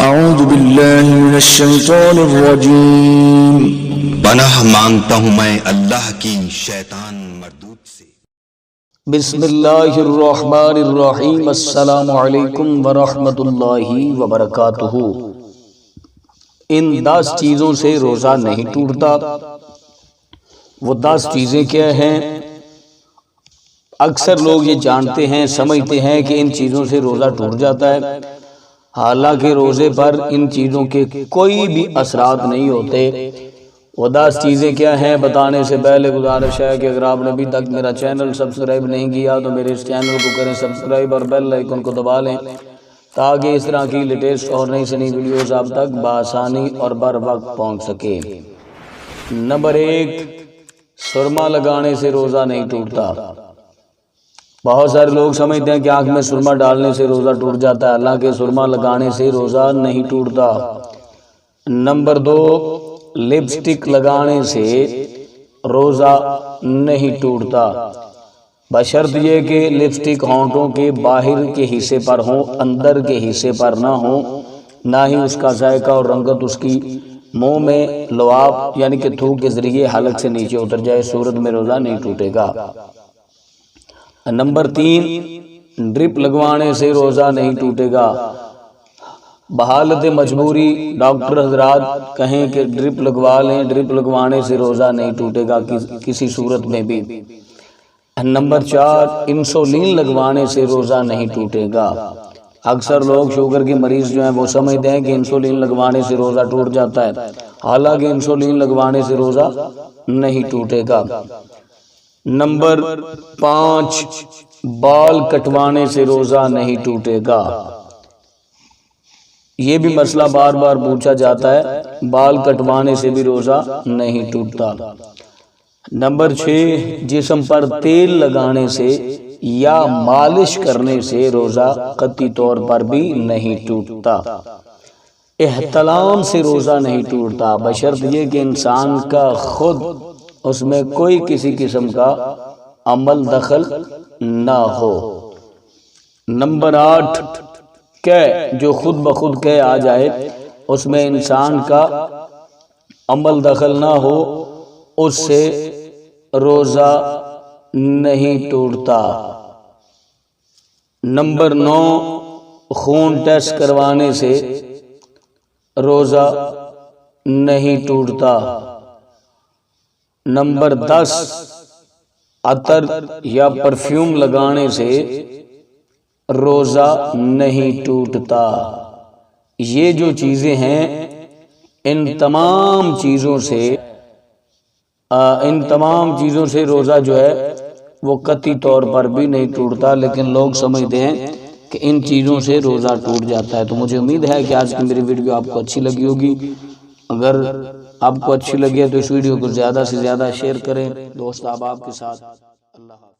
اعوذ باللہ من الشیطان الرجیم۔ پناہ مانگتا ہوں میں اللہ کی شیطان مردود سے۔ بسم اللہ الرحمن الرحیم۔ السلام علیکم ورحمۃ اللہ وبرکاتہ۔ ان 10 چیزوں سے روزہ نہیں ٹوٹتا۔ وہ 10 چیزیں کیا ہیں؟ اکثر لوگ یہ جانتے ہیں، سمجھتے ہیں کہ ان چیزوں سے روزہ ٹوٹ جاتا ہے، حالانکہ روزے پر ان چیزوں کے کوئی بھی اثرات نہیں ہوتے۔ وہ 10 چیزیں کیا ہیں بتانے سے پہلے گزارش ہے کہ اگر آپ نے ابھی تک میرا چینل سبسکرائب نہیں کیا تو میرے اس چینل کو کریں سبسکرائب اور بیل آئیکن کو دبا لیں تاکہ اس طرح کی لیٹسٹ اور نئی سے نئی ویڈیوز آپ تک بآسانی اور بر وقت پہنچ سکے۔ نمبر 1، سرما لگانے سے روزہ نہیں ٹوٹتا۔ بہت سارے لوگ سمجھتے ہیں کہ آنکھ میں سرما ڈالنے سے روزہ ٹوٹ جاتا ہے، حالانکہ سرما لگانے سے روزہ نہیں ٹوٹتا۔ نمبر 2، لپسٹک لگانے سے روزہ نہیں ٹوٹتا، بشرط یہ کہ لپسٹک ہونٹوں کے باہر کے حصے پر ہو، اندر کے حصے پر نہ ہو، نہ ہی اس کا ذائقہ اور رنگت اس کی منہ میں لعاب یعنی کہ تھوک کے ذریعے حلق سے نیچے اتر جائے، صورت میں روزہ نہیں ٹوٹے گا۔ نمبر 3، ڈرپ لگوانے سے روزہ نہیں ٹوٹے گا۔ بحالت مجبوری ڈاکٹر حضرات کہیں کہ ڈرپ لگوا لیں، ڈرپ لگوانے سے روزہ نہیں ٹوٹے گا کسی صورت میں بھی۔ نمبر 4، انسولین لگوانے سے روزہ نہیں ٹوٹے گا۔ اکثر لوگ شوگر کے مریض جو ہیں وہ سمجھتے ہیں کہ انسولین لگوانے سے روزہ ٹوٹ جاتا ہے، حالانکہ انسولین لگوانے سے روزہ نہیں ٹوٹے گا۔ نمبر 5، بال کٹوانے سے روزہ نہیں ٹوٹے گا۔ یہ بھی مسئلہ بار بار پوچھا جاتا ہے، بال کٹوانے سے بھی روزہ نہیں ٹوٹتا۔ نمبر 6، جسم پر تیل لگانے سے یا مالش کرنے سے روزہ قطعی طور پر بھی نہیں ٹوٹتا۔ احتلام سے روزہ نہیں ٹوٹتا، بشرط یہ کہ انسان کا خود اس میں کوئی کسی قسم کا عمل دخل نہ ہو۔ نمبر 8، جو خود بخود کہ آ جائے، اس میں انسان کا عمل دخل نہ ہو، اس سے روزہ نہیں ٹوٹتا۔ نمبر 9، خون ٹیسٹ کروانے سے روزہ نہیں ٹوٹتا۔ نمبر 10، عطر یا پرفیوم لگانے سے روزہ نہیں ٹوٹتا۔ یہ جو چیزیں ہیں ان تمام چیزوں سے روزہ جو ہے وہ قطعی طور پر بھی نہیں ٹوٹتا، لیکن لوگ سمجھتے ہیں کہ ان چیزوں سے روزہ ٹوٹ جاتا ہے۔ تو مجھے امید ہے کہ آج کی میری ویڈیو آپ کو اچھی لگی ہوگی۔ اگر آپ کو اچھی لگی ہے تو اس ویڈیو کو زیادہ سے زیادہ شیئر کریں، دوست احباب کے ساتھ۔ اللہ حافظ۔